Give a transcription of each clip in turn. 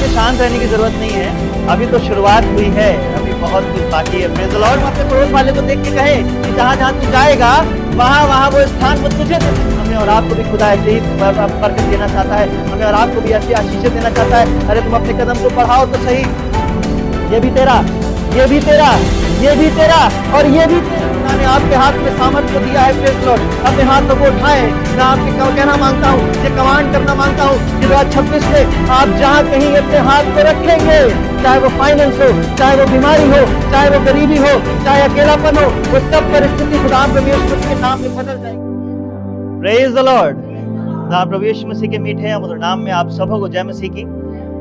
हमें शांत रहने की जरूरत नहीं है, अभी तो शुरुआत हुई है, अभी बहुत कुछ बाकी है। Praise the Lord. अपने पड़ोस वाले को देख के कहे कि जहाँ जहाँ तू जाएगा वहाँ वो स्थान वो तुझे दे। हमें और आपको भी खुदा ऐसे ही बरकत देना चाहता है, हमें और आपको भी ऐसी आशीषें देना चाहता है। अरे तुम अपने कदम को बढ़ाओ तो सही, ये भी तेरा, ये भी तेरा, ये भी तेरा और ये भी तेरा। खुदा ने आपके हाथ में सामर्थ्य को दिया है। Praise the Lord. अपने हाथों को उठाए, मैं आपके कहना मांगता हूँ, ये कमांड करना मांगता हूँ कि 2026 में आप जहाँ कहीं अपने हाथ को रखेंगे, चाहे वो फाइनेंस हो, चाहे वो बीमारी हो, चाहे वो गरीबी हो, चाहे अकेलापन हो, वो सब परिस्थिति खुदा प्रभु यीशु मसीह के नाम में बदल जाएगी। Praise the Lord. खुदा प्रभु यीशु मसीह के मीठे अमर नाम में आप सबों को जय मसीह की।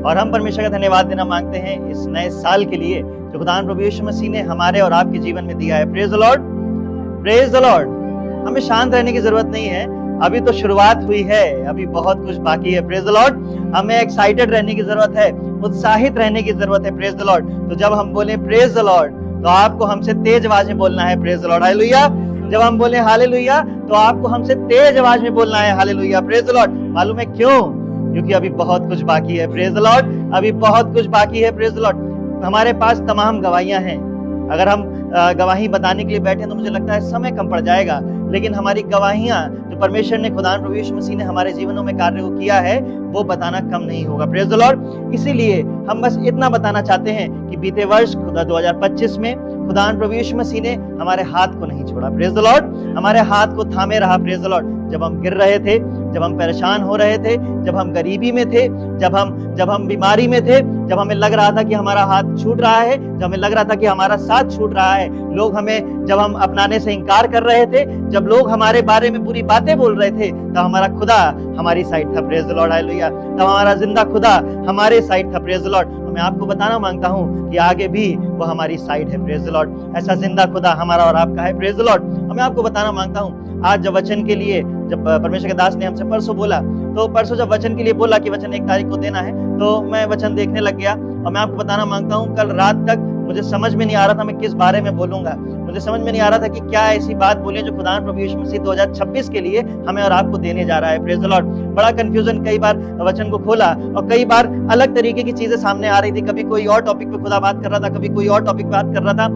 और हम परमेश्वर का धन्यवाद देना मांगते हैं इस नए साल के लिए जो खुदा प्रभु यीशु मसीह ने हमारे और आपके जीवन में दिया है। Praise the Lord, praise the Lord. हमें शांत रहने की जरूरत नहीं है, अभी तो शुरुआत हुई है, अभी बहुत कुछ बाकी है। Praise the Lord. हमें एक्साइटेड रहने की जरूरत है, उत्साहित रहने की जरूरत है। Praise the Lord. तो जब हम बोले प्रेज़ द लॉर्ड तो आपको हमसे तेज आवाज में बोलना है। Praise the Lord, hallelujah. जब हम बोले हालेलुया तो आपको हमसे तेज आवाज में बोलना है हालेलुया। Praise the Lord. मालूम है क्यों? क्योंकि अभी बहुत कुछ बाकी है। Praise the Lord. अभी बहुत कुछ बाकी है। Praise the Lord. हमारे पास तमाम गवाहियां हैं, अगर हम गवाही बताने के लिए बैठे तो मुझे लगता है समय कम पड़ जाएगा, लेकिन हमारी गवाहियां जो परमेश्वर ने खुदा प्रभु यीशु मसीह ने हमारे जीवनों में कार्य को किया है वो बताना कम नहीं होगा। Praise the Lord. इसीलिए हम बस इतना बताना चाहते हैं कि बीते वर्ष खुदा 2025 में खुदा प्रभु यीशु मसीह ने हमारे हाथ को नहीं छोड़ा। Praise the Lord. हमारे हाथ को थामे रहा। Praise the Lord. जब हम गिर रहे थे, जब हम परेशान हो रहे थे, जब हम गरीबी में थे, जब हम बीमारी में थे, जब हमें लग रहा था कि हमारा हाथ छूट रहा है, जब हमें लग रहा था कि हमारा साथ छूट रहा है, जब हम अपनाने से इनकार कर रहे थे, जब लोग हमारे बारे में बुरी बातें बोल रहे थे, तब हमारा खुदा हमारी साइड था। Praise the Lord, hallelujah. तब हमारा जिंदा खुदा हमारे साइड था। Praise the Lord. मैं आपको बताना मांगता हूँ कि आगे भी वो हमारी साइड है। Praise the Lord. ऐसा जिंदा खुदा हमारा और आपका है। Praise the Lord. मैं आपको बताना मांगता हूँ, आज जब वचन के लिए जब परमेश्वर के दास ने हमसे परसों बोला, तो परसों जब वचन के लिए बोला कि वचन 1 तारीख को देना है, तो मैं वचन देखने लग गया। और मैं आपको बताना मांगता हूँ, कल रात तक मुझे समझ में नहीं आ रहा था मैं किस बारे में बोलूंगा। मुझे समझ में नहीं आ रहा था कि क्या ऐसी बात बोले जो खुदा प्रभु यीशु मसीह 2026 के लिए हमें और आपको देने जा रहा है। Praise the Lord. बड़ा कंफ्यूजन, कई बार वचन को खोला और कई बार अलग तरीके की चीजें सामने आ रही थी। कभी कोई और टॉपिक पे खुदा बात कर रहा था, कभी कोई और टॉपिक बात कर रहा था।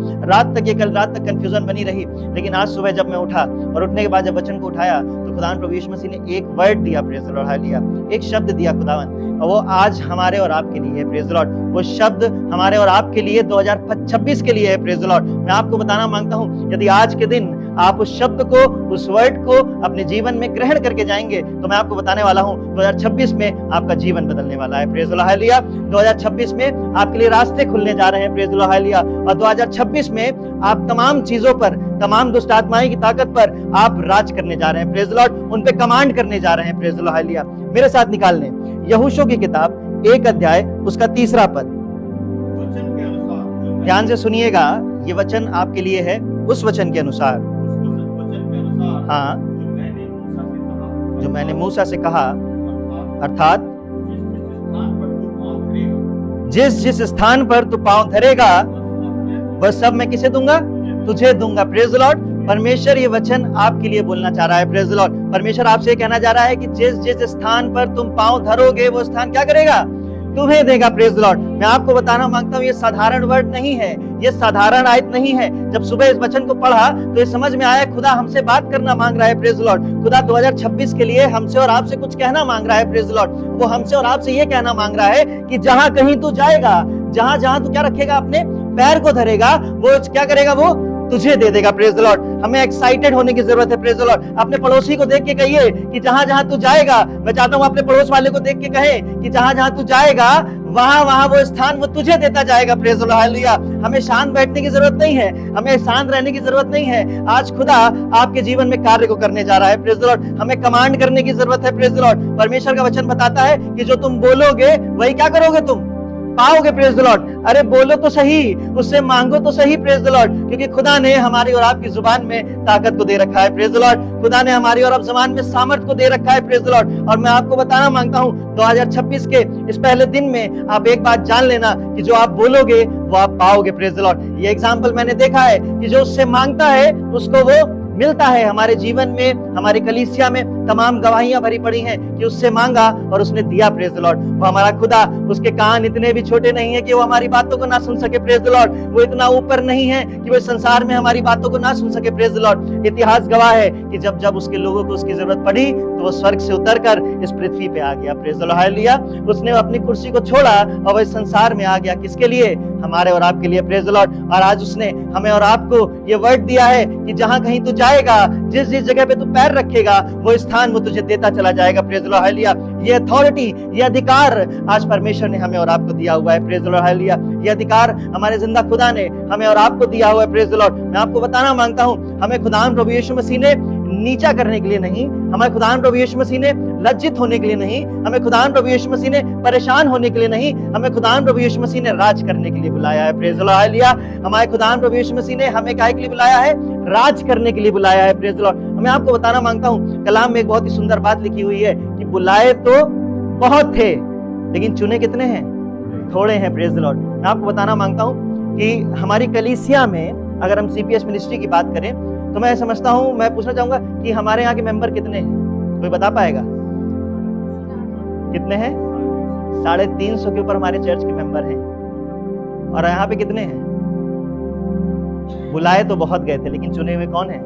कल रात तक कंफ्यूजन बनी रही। लेकिन आज सुबह जब मैं उठा और उठने के बाद जब वचन को उठाया तो खुदा प्रभु यीशु मसीह ने एक वर्ड दिया। Praise the Lord, hallelujah. एक शब्द दिया खुदावन, और वो आज हमारे और आपके लिए है। Praise the Lord. वो शब्द हमारे और आपके लिए 2026 के लिए है। Praise the Lord. मैं आपको बताना मांगता हूँ, यदि आज के दिन आप उस शब्द को, उस वर्ड को अपने जीवन में ग्रहण करके जाएंगे तो मैं आपको बताने वाला हूँ 2026 में आपका जीवन बदलने वाला है। Praise the Lord, hallelujah. 2026 में आपके लिए रास्ते खुलने जा रहे हैं। Praise the Lord, hallelujah. और 2026 में आप तमाम चीजों पर, तमाम दुष्ट आत्माएं की ताकत पर आप राज करने जा रहे हैं। Praise the Lord. उन पे कमांड करने जा रहे हैं। Praise the Lord, hallelujah. मेरे साथ निकाल लें यहोशू की किताब 1 अध्याय उसका 3 पद। ध्यान से सुनिएगा, ये वचन आपके लिए है। उस वचन के अनुसार, हाँ, जो मैंने मूसा से कहा, अर्थात जिस जिस स्थान पर तू पांव धरेगा वह सब मैं किसे दूंगा? तुझे दूंगा। Praise the Lord. परमेश्वर ये वचन आपके लिए बोलना चाह रहा है। Praise the Lord. परमेश्वर आपसे कहना चाह रहा है कि जिस जिस स्थान पर तुम पांव धरोगे वो स्थान क्या करेगा? तुम्हें देगा। Praise the Lord. मैं आपको बताना मांगता हूँ, ये साधारण वर्ड नहीं है, ये साधारण आयत नहीं है। जब सुबह इस वचन को पढ़ा तो ये समझ में आया खुदा हमसे बात करना मांग रहा है। Praise the Lord. खुदा 2026 के लिए हमसे और आपसे कुछ कहना मांग रहा है। Praise the Lord. वो हमसे और आपसे ये कहना मांग रहा है कि जहां कहीं तू जाएगा, जहां जहां तू क्या रखेगा, अपने पैर को धरेगा, वो क्या करेगा? वो तुझे दे देगा। Praise the Lord. हमें एक्साइटेड होने की जरूरत है। Praise the Lord. अपने पड़ोसी को देख के कहिए कि जहां जहां तू जाएगा, मैं चाहता हूं अपने पड़ोस वाले को देख के कहे कि जहां जहां तू जाएगा वहां वो स्थान वो तुझे देता जाएगा। Praise the Lord, hallelujah. हमें शांत बैठने की जरूरत नहीं है, हमें शांत रहने की जरूरत नहीं है। आज खुदा आपके जीवन में कार्य को करने जा रहा है। Praise the Lord. हमें कमांड करने की जरूरत है। Praise the Lord. परमेश्वर का वचन बताता है कि जो तुम बोलोगे वही क्या करोगे? तुम पाओगे। Praise the Lord. अरे बोलो तो सही, उससे मांगो तो सही। Praise the Lord. क्योंकि खुदा ने हमारी और आपकी जुबान में ताकत को दे रखा है। Praise the Lord. खुदा ने हमारी और आप जुबान में सामर्थ को दे रखा है। Praise the Lord. और मैं आपको बताना मांगता हूँ, 2026 के इस पहले दिन में आप एक बात जान लेना कि जो आप बोलोगे वो आप पाओगे। Praise the Lord. ये एग्जाम्पल मैंने देखा है कि जो उससे मांगता है उसको वो मिलता है। हमारे जीवन में, हमारी कलीसिया में तमाम गवाहियां भरी पड़ी हैं कि उससे मांगा और उसने दिया। Praise the Lord. वो हमारा खुदा, उसके कान इतने भी छोटे नहीं है कि वो हमारी बातों को ना सुन सके। Praise the Lord. वो इतना ऊपर नहीं है कि वो संसार में हमारी बातों को ना सुन सके। Praise the Lord. इतिहास गवाह है कि जब जब उसके लोगों को उसकी जरूरत पड़ी तो वो स्वर्ग से उतरकर इस पृथ्वी पे आ गया। Praise the Lord. हालेलुया। उसने अपनी कुर्सी को छोड़ा और वह संसार में आ गया। किसके लिए? हमारे और आपके लिए। Praise the Lord. और आज उसने हमें और आपको ये वर्ड दिया है कि जहां कहीं तू जाएगा, जिस जिस जगह पे तू पैर रखेगा, वो स्थान वो तुझे देता चला जाएगा। Praise the Lord. हालेलुया। ये अथॉरिटी, ये अधिकार आज परमेश्वर ने हमें और आपको दिया हुआ है। Praise the Lord. हालेलुया। ये अधिकार हमारे जिंदा खुदा ने हमें और आपको दिया हुआ है। Praise the Lord. मैं आपको बताना मांगता हूं, हमें खुदावंद प्रभु यीशु मसीह ने नीचा करने के लिए नहीं, हमें खुदावंद प्रभु यीशु मसीह ने लज्जित होने के लिए नहीं, हमें खुदावंद प्रभु यीशु मसीह ने परेशान होने के लिए नहीं, हमें खुदावंद प्रभु यीशु मसीह ने राज करने के लिए बुलाया है। Praise the Lord. हालेलुया। हमारे खुदावंद प्रभु यीशु मसीह ने हमें काहे के लिए बुलाया है? राज करने के लिए बुलाया है। Praise the Lord. मैं आपको बताना मांगता हूं, कलाम में एक बहुत ही सुंदर बात लिखी हुई है कि बुलाए तो बहुत थे लेकिन चुने कितने हैं? थोड़े हैं। Praise the Lord. मैं आपको बताना मांगता हूं कि हमारी कलीसिया में अगर हम सीपीएस मिनिस्ट्री की बात करें तो मैं समझता हूं, मैं पूछना चाहूंगा कि हमारे यहाँ के मेंबर कितने हैं? कोई बता पाएगा? कितने हैं? 350 के ऊपर हमारे चर्च के मेंबर हैं। और यहाँ पे कितने हैं? बुलाए तो बहुत गए थे लेकिन चुने हुए कौन है?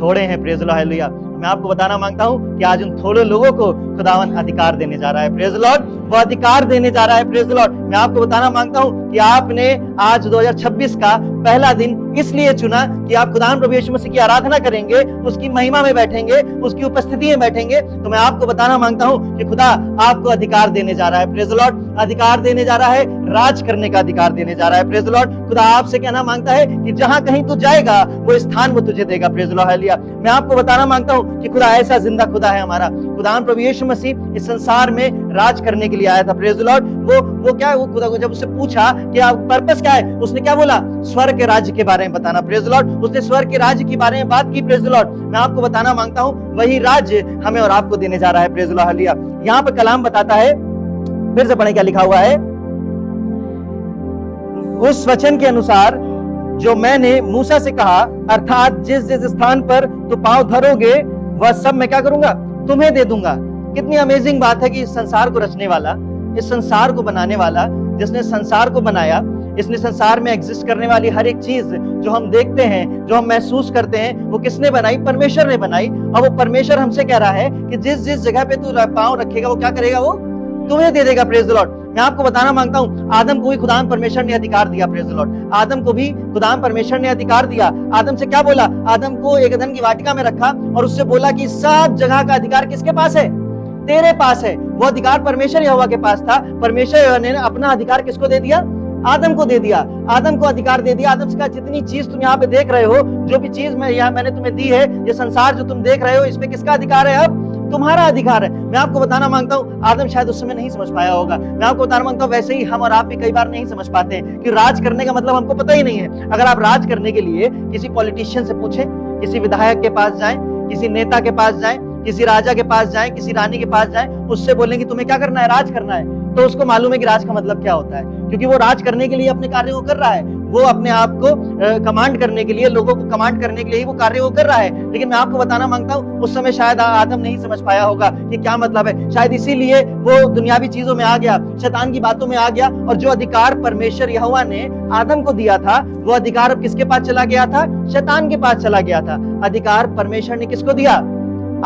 थोड़े हैं। Praise the Lord. हालेलुया। मैं आपको बताना मांगता हूं कि आज उन थोड़े लोगों को खुदावंद अधिकार देने जा रहा है। Praise the Lord. वो अधिकार देने जा रहा है। Praise the Lord. मैं आपको बताना मांगता हूं कि आपने आज 2026 का पहला दिन इसलिए चुना कि आप खुदावंद प्रभु यीशु मसीह की आराधना करेंगे, उसकी महिमा में बैठेंगे, उसकी उपस्थिति में बैठेंगे। तो मैं आपको बताना मांगता हूं कि खुदा आपको अधिकार देने जा रहा है। Praise the Lord. अधिकार देने जा रहा है, राज करने का अधिकार देने जा रहा है। Praise the Lord. खुदा आपसे कहना मांगता है कि जहां कहीं तू जाएगा वो स्थान वो तुझे देगा। Praise the Lord. हालेलुया। मैं आपको बताना मांगता हूं कि खुदा ऐसा जिंदा खुदा है हमारा। खुदावंद प्रभु यीशु मसीह इस संसार में राज करने के लिए आया था। Praise the Lord. वो क्या है? वो खुदा को जब उससे पूछा कि आप पर्पस क्या है, उसने क्या बोला? स्वर्ग के राज्य के बारे में बताना। Praise the Lord. उसने स्वर्ग के राज्य के बारे में बात की। Praise the Lord. मैं आपको बताना मांगता हूं वही राज्य हमें और आपको देने जा रहा है। Praise the Lord. हालेलुया। यहाँ पे कलाम बताता है, फिर से पढ़ें क्या लिखा हुआ है। उस वचन के अनुसार जो मैंने मूसा से कहा, अर्थात जिस जिस स्थान पर तू पांव धरोगे वह सब मैं क्या करूंगा? तुम्हें दे दूंगा। कितनी अमेजिंग बात है कि इस संसार को रचने वाला, इस संसार को बनाने वाला, जिसने संसार को बनाया, इसने संसार में एग्जिस्ट करने वाली हर एक चीज जो हम देखते हैं, जो हम महसूस करते हैं, वो किसने बनाई? परमेश्वर ने बनाई। और वो परमेश्वर हमसे कह रहा है कि जिस जिस जगह पे तू पांव रखेगा वो क्या करेगा? वो तुम्हें दे देगा। Praise the Lord. मैं आपको बताना मांगता हूं, आदम को भी खुदावंद परमेश्वर ने अधिकार दिया। Praise the Lord. आदम को भी खुदावंद परमेश्वर ने अधिकार दिया। आदम से क्या बोला? आदम को एक अदन की वाटिका में रखा और उससे बोला कि सब जगह का अधिकार किसके पास है? तेरे पास है। वो अधिकार परमेश्वर यहोवा के पास था। परमेश्वर ने अपना अधिकार किसको दे दिया? आदम को दे दिया। आदम को अधिकार दे दिया। आदम से कहा जितनी चीज तुम यहाँ पे देख रहे हो, जो भी चीज मैंने तुम्हें दी है, ये संसार जो तुम देख रहे हो, इसमें किसका अधिकार है? अब तुम्हारा अधिकार है। मैं आपको बताना मांगता हूं, आदम शायद उस समय नहीं समझ पाया होगा। मैं आपको बताना मांगता हूं, वैसे ही हम और आप भी कई बार नहीं समझ पाते हैं कि राज करने का मतलब हमको पता ही नहीं है। अगर आप राज करने के लिए किसी पॉलिटिशियन से पूछें, किसी विधायक के पास जाएं, किसी नेता के पास जाएं, किसी राजा के पास जाएं, किसी रानी के पास जाएं, उससे बोलेंगे तुम्हें क्या करना है? राज करना है। तो उसको मालूम है कि राज का मतलब क्या होता है, क्योंकि वो राज करने के लिए अपने कार्य को कर रहा है। वो अपने आप को कमांड करने के लिए, लोगों को कमांड करने के लिए वो कार्य वो कर रहा है। लेकिन मैं आपको बताना मांगता हूं, उस समय शायद आदम नहीं समझ पाया होगा कि क्या मतलब है। शायद इसीलिए वो दुनियावी चीजों में आ गया, शैतान की बातों में आ गया, और जो अधिकार परमेश्वर यहोवा ने आदम को दिया था, वो अधिकार अब किसके पास चला गया था? शैतान के पास चला गया था। अधिकार परमेश्वर ने किसको दिया?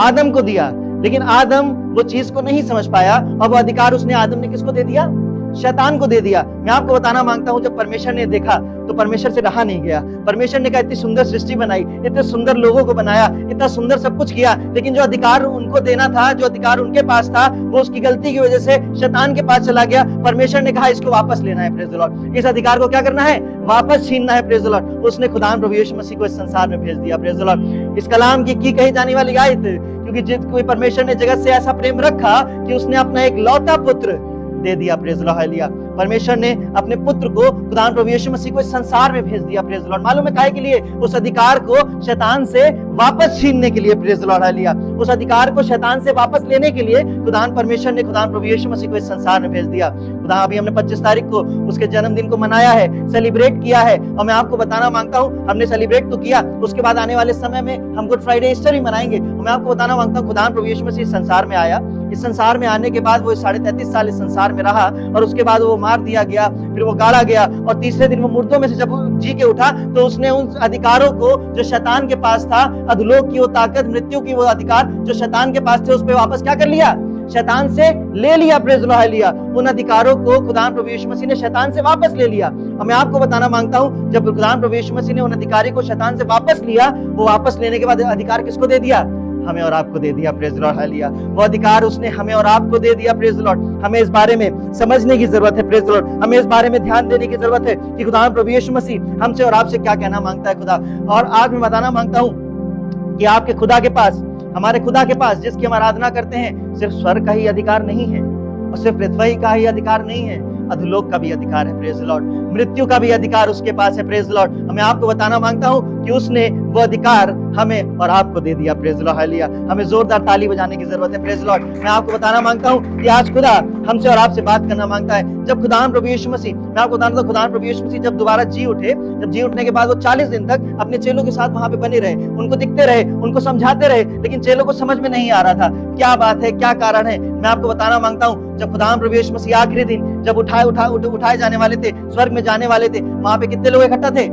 आदम को दिया। लेकिन आदम वो चीज को नहीं समझ पाया, और वो अधिकार उसने आदम ने किसको दे दिया? शैतान को दे दिया। मैं आपको बताना मांगता हूं, जब परमेश्वर ने देखा तो परमेश्वर से रहा नहीं गया। परमेश्वर ने कहा इतनी सुंदर सृष्टि बनाई, इतने सुंदर लोगों को बनाया, इतना सुंदर सब कुछ किया, लेकिन जो अधिकार उनको देना था, जो अधिकार उनके पास था, वो उसकी गलती की वजह से शैतान के पास चला गया। परमेश्वर ने कहा इसको वापस लेना है। Praise the Lord. इस अधिकार को क्या करना है? वापस छीनना है। Praise the Lord. उसने खुदावंद प्रभु यीशु मसीह को इस संसार में भेज दिया। Praise the Lord. इस कलाम की कही जाने वाली आयत, क्योंकि जिस कोई परमेश्वर ने जगत से ऐसा प्रेम रखा कि उसने अपना एक लौता पुत्र दे दिया। Praise the Lord. हालेलुया। परमेश्वर ने अपने पुत्र को, खुदावंद प्रभु यीशु मसीह को इस संसार में भेज दिया। Praise the Lord. मालूम है काहे के लिए? उस अधिकार को शैतान से वापस छीनने के लिए। Praise the Lord. हालेलुया। उस अधिकार को शैतान से वापस लेने के लिए खुदावंद परमेश्वर ने खुदावंद प्रभु यीशु मसीह को इस संसार में भेज दिया। खुदा अभी हमने 25 तारीख को उसके जन्मदिन को मनाया है, सेलिब्रेट किया है, और मैं आपको बताना मांगता हूं, हमने सेलिब्रेट तो किया, उसके बाद आने वाले समय में हम गुड फ्राइडे ईस्टर ही मनाएंगे, मैं आपको बताना मांगता हूँ, खुदा प्रभु यीशु मसीह इस संसार में आया। इस संसार में आने के बाद वो 33.5 साल इस संसार में रहा और उसके बाद वो मार दिया गया, फिर वो गाड़ा गया और तीसरे दिन वो मुर्दों में से जब जी के उठा तो उसने उन अधिकारों को जो शैतान के पास था, अधोलोक की वो ताकत, मृत्यु की वो अधिकार जो शैतान के पास थे, उस पर वापस क्या कर लिया? शैतान से ले लिया। Praise the Lord. उन अधिकारों को खुदा प्रभु यीशु मसीह ने शैतान से वापस ले लिया। और मैं आपको बताना मांगता हूं, जब खुदा प्रभु यीशु मसीह ने उन अधिकारी को शैतान से वापस लिया, वो वापस लेने के बाद अधिकार किसको दे दिया? हमें और आपको दे दिया। Praise the Lord. हालेलुया। वो अधिकार उसने हमें और आपको दे दिया। Praise the Lord. हमें इस बारे में समझने की जरूरत है। Praise the Lord. हमें इस बारे में ध्यान देने की जरूरत है कि खुदा प्रभु यीशु मसीह हमसे और आपसे क्या कहना मांगता है खुदा। और आज मैं बताना मांगता हूं कि आपके खुदा के पास, हमारे खुदा के पास जिसकी हम आराधना करते हैं, सिर्फ स्वर्ग का ही अधिकार नहीं है और सिर्फ पृथ्वी का ही अधिकार नहीं है, अधोलोक का भी अधिकार है। Praise the Lord. मृत्यु का भी अधिकार उसके पास है। Praise the Lord. मैं आपको बताना मांगता हूं कि उसने वो अधिकार हमें और आपको दे दिया। Praise the Lord. हालेलुया। हमें जोरदार ताली बजाने की जरूरत है। Praise the Lord. मैं आपको बताना मांगता हूं कि आज खुदा हमसे और आपसे बात करना मांगता है। जब खुदा प्रभु यीशु मसीह, मैं आपको बताना, खुदा प्रभु यीशु मसीह जब दोबारा जी उठे, जब जी उठने के बाद वो 40 दिन तक अपने चेलों के साथ वहां पे बने रहे, उनको दिखते रहे, उनको समझाते रहे, लेकिन चेलों को समझ में नहीं आ रहा था क्या बात है, क्या कारण है। मैं आपको बताना मांगता हूं, जब खुदा प्रभु यीशु मसीह आखिरी दिन जब उठाए जाने वाले थे, स्वर्ग में जाने वाले थे, वहां पे कितने लोग इकट्ठा थे?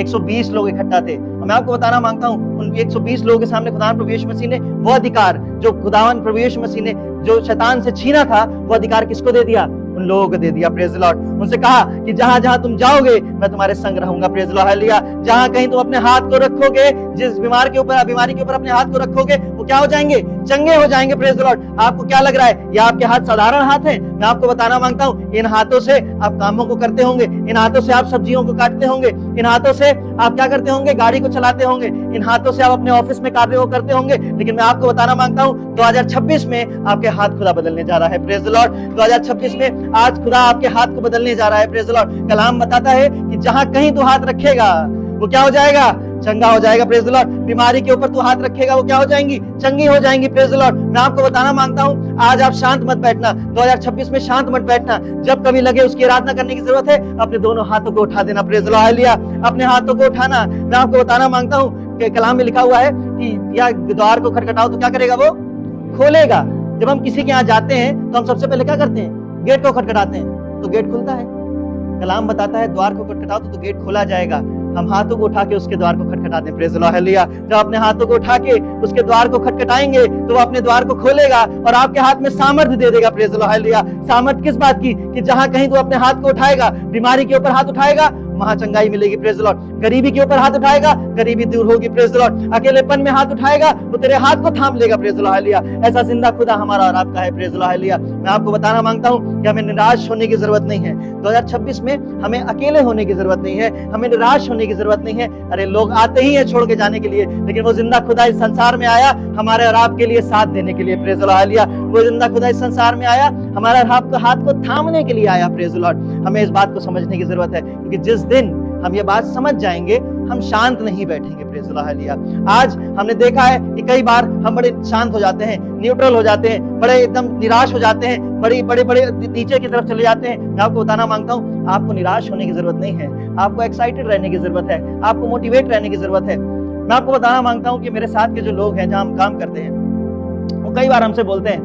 120 लोग इकट्ठा थे। मैं आपको बताना मांगता हूं, उन 120 लोगों के सामने खुदा प्रभु यीशु मसीह ने वो अधिकार जो खुदावन प्रभु यीशु मसीह ने जो शैतान से छीना था, वो अधिकार किसको दे दिया? उन लोगों को दे दिया। Praise the Lord. उनसे कहा कि जहां जहां तुम जाओगे मैं तुम्हारे संग रहूंगा। Praise the Lord. हालेलुया। जहां कहीं तुम अपने हाथ को रखोगे, जिस बीमारी के ऊपर अपने हाथ को रखोगे, वो क्या हो जाएंगे? चंगे हो जाएंगे। Praise the Lord. आपको क्या लग रहा है, ये आपके हाथ साधारण हाथ है? मैं आपको बताना मांगता हूं, इन हाथों से आप कामों को करते होंगे, इन हाथों से आप सब्जियों को काटते होंगे, इन हाथों से आप क्या करते होंगे? गाड़ी को चलाते होंगे, इन हाथों से आप अपने ऑफिस में कार्य को करते होंगे। लेकिन मैं आपको बताना मांगता हूं, 2026 में आपके हाथ खुदा बदलने जा रहा है। Praise the Lord. 2026 में आज खुदा आपके हाथ को बदलने जा रहा है। Praise the Lord. कलाम बताता है कि जहां कहीं तू हाथ रखेगा वो क्या हो जाएगा? चंगा हो जाएगा। Praise the Lord. बीमारी के ऊपर तू हाथ रखेगा, वो क्या हो जाएंगी? चंगी हो जाएंगी। Praise the Lord. मैं आपको बताना मांगता हूं, आज आप शांत मत बैठना, 2026 में शांत मत बैठना। जब कभी लगे उसकी आराधना करने की जरूरत है, अपने दोनों हाथों को उठा देना। Praise the Lord. हालेलुया। अपने हाथों को उठाना। मैं आपको बताना मांगता हूं कि कलाम में लिखा हुआ है कि या द्वार को खटखटाओ तो क्या करेगा? वो खोलेगा। जब हम किसी के यहाँ जाते हैं तो हम सबसे पहले क्या करते हैं? गेट को खटखटाते हैं तो गेट खुलता है। कलाम बताता है द्वार को खटखटाओ तो गेट खोला जाएगा। हम हाथों को उठा के उसके द्वार को खटखटाते हैं। Praise the Lord. हालेलुया। जब अपने हाथों को उठा के उसके द्वार को खटखटाएंगे तो वो अपने द्वार को खोलेगा और आपके हाथ में सामर्थ्य दे देगा। Praise the Lord. हालेलुया। सामर्थ्य किस बात की? कि जहां कहीं तू अपने हाथ को उठाएगा, बीमारी के ऊपर हाथ उठाएगा, वहां चंगाई मिलेगी। Praise the Lord. गरीबी के ऊपर हाथ उठाएगा, गरीबी दूर होगी। Praise the Lord. अकेलेपन में हाथ उठाएगा तो तेरे हाथ को थाम लेगा। Praise the Lord. हालेलुया। ऐसा जिंदा खुदा हमारा और आपका है। Praise the Lord. हालेलुया। मैं आपको बताना मांगता हूं कि हमें निराश होने की जरूरत नहीं है। 2026 में हमें अकेले होने की जरूरत नहीं है, हमें निराश होने की जरूरत नहीं है। अरे लोग आते ही है छोड़ के जाने के लिए, लेकिन वो जिंदा खुदा इस संसार में आया हमारे और आपके लिए साथ देने के लिए। Praise the Lord. हालेलुया। वो जिंदा खुदा इस संसार में आया हमारे और आपके हाथ को थामने के लिए आया। Praise the Lord. हमें इस बात को समझने की जरूरत है, क्योंकि जिस दिन हम ये बात समझ जाएंगे, हम शांत नहीं बैठेंगे। Praise the Lord. हालेलुया। आज हमने देखा है कि कई बार हम बड़े शांत हो जाते हैं, न्यूट्रल हो जाते हैं, बड़े एकदम निराश हो जाते हैं, बड़े नीचे की तरफ चले जाते हैं। मैं आपको बताना मांगता हूं, आपको निराश होने की जरूरत नहीं है, आपको एक्साइटेड रहने की जरूरत है, आपको मोटिवेट रहने की जरूरत है। मैं आपको बताना मांगता हूं कि मेरे साथ के जो लोग हैं, जहां हम काम करते हैं, वो कई बार हमसे बोलते हैं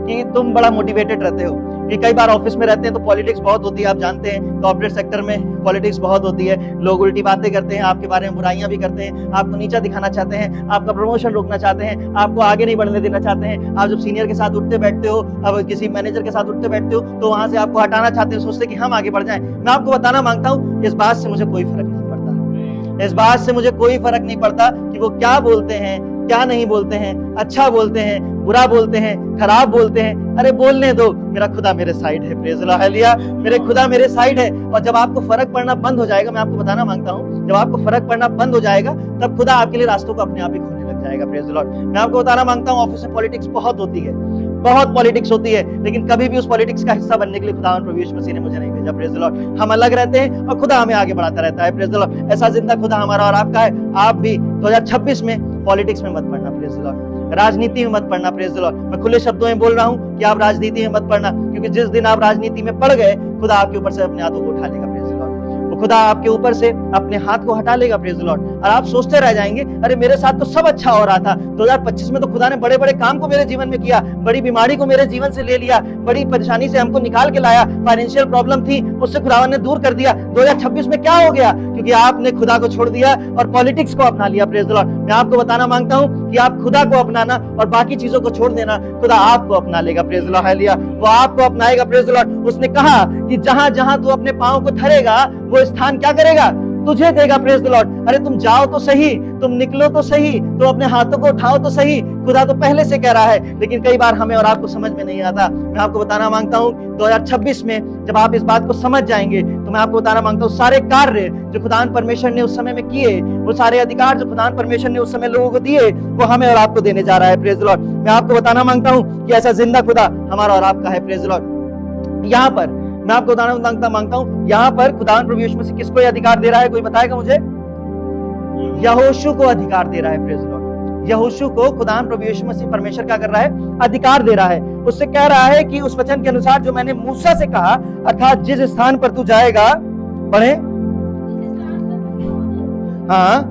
कि तुम बड़ा मोटिवेटेड रहते हो। कि कई बार ऑफिस में रहते हैं तो पॉलिटिक्स बहुत होती है, आप जानते हैं कॉर्पोरेट सेक्टर में पॉलिटिक्स बहुत होती है। लोग उल्टी बातें करते हैं, आपके बारे में बुराइयां भी करते हैं, आपको नीचा दिखाना चाहते हैं, आपका प्रमोशन रोकना चाहते हैं, आपको आगे नहीं बढ़ने देना चाहते हैं। आप जब सीनियर के साथ उठते बैठते हो, अब किसी मैनेजर के साथ उठते बैठते हो, तो वहां से आपको हटाना चाहते हैं, सोचते कि हम आगे बढ़ जाएं। मैं आपको बताना मांगता हूं, इस बात से मुझे कोई फर्क नहीं पड़ता। इस बात से मुझे कोई फर्क नहीं पड़ता कि वो क्या बोलते हैं, क्या नहीं बोलते हैं, अच्छा बोलते हैं, बुरा बोलते हैं, खराब बोलते हैं। अरे बोलने दो, मेरा खुदा मेरे साइड है। Praise the Lord. हालेलुया। मेरे खुदा मेरे साइड है। और जब आपको फर्क पड़ना बंद हो जाएगा, मैं आपको बताना मांगता हूं, जब आपको फर्क पड़ना बंद हो जाएगा, तब खुदा आपके लिए रास्तों को अपने आप ही खोलने लग जाएगा। Praise the Lord. मैं आपको बताना मांगता हूं, ऑफिस में पॉलिटिक्स बहुत होती है, बहुत पॉलिटिक्स होती है, लेकिन कभी भी उस पॉलिटिक्स का हिस्सा बनने के लिए खुदा प्रभु यीशु मसीह ने मुझे नहीं भेजा। Praise the Lord. हम अलग रहते हैं और खुदा हमें आगे बढ़ाता रहता है। Praise the Lord. ऐसा जिंदा खुदा हमारा और आपका है। आप भी 2026 में पॉलिटिक्स में मत पड़ना। Praise the Lord. राजनीति में मत पड़ना। Praise the Lord. मैं खुले शब्दों में बोल रहा हूं कि आप राजनीति में मत पड़ना, क्योंकि जिस दिन आप राजनीति में पड़ गए, खुदा आपके ऊपर से अपने हाथों को उठा लेगा। Praise the Lord. वो खुदा आपके ऊपर से अपने हाथ को हटा लेगा, प्रेज द लॉर्ड, और आप सोचते रह जाएंगे अरे मेरे साथ तो सब अच्छा हो रहा था, 2025 में तो खुदा ने बड़े बड़े काम को मेरे जीवन में किया, बड़ी बीमारी को मेरे जीवन से ले लिया, बड़ी परेशानी से हमको निकाल के लाया, फाइनेंशियल प्रॉब्लम थी उससे खुदावन ने दूर कर दिया, 2026 में क्या हो गया? क्योंकि आपने खुदा को छोड़ दिया और पॉलिटिक्स को अपना लिया। प्रेज द लॉर्ड, मैं आपको बताना मांगता हूं कि आप खुदा को अपनाना और बाकी चीजों को छोड़ देना, खुदा आपको अपना लेगा। प्रेज द लॉर्ड, हालेलुया, वो आपको अपनाएगा। प्रेज द लॉर्ड, उसने कहा कि जहां जहां तू अपने पांव को धरेगा वो स्थान क्या करेगा? तुझे देगा। प्रेज द लॉर्ड, अरे तुम जाओ तो सही, तुम निकलो तो सही, तुम अपने हाथों को उठाओ तो सही, खुदा तो पहले से कह रहा है, लेकिन कई बार हमें और आपको समझ में नहीं आता। मैं आपको बताना मांगता हूं 2026 में जब आप इस बात को समझ जाएंगे तो मैं आपको बताना मांगता हूं सारे कार्य जो खुदान परमेश्वर ने उस समय में किए, वो सारे अधिकार जो खुदान परमेश्वर ने उस समय लोगों को दिए, वो हमें और आपको देने जा रहा है। प्रेज द लॉर्ड, मैं आपको बताना मांगता हूं कि ऐसा जिंदा खुदा हमारा और आपका है। प्रेज द लॉर्ड, यहाँ पर मैं आपको बताना मांगता हूं, यहाँ पर खुदावन प्रभु यीशु मसीह किसको अधिकार दे रहा है? कोई बताएगा मुझे? यहोशू को अधिकार दे रहा है। प्रेज द लॉर्ड, यहोशू को खुदावन प्रभु यीशु मसीह परमेश्वर क्या कर रहा है? अधिकार दे रहा है। उससे कह रहा है कि उस वचन के अनुसार जो मैंने मूसा से कहा, अर्थात जिस स्थान पर तू जाएगा, पढ़े, हाँ,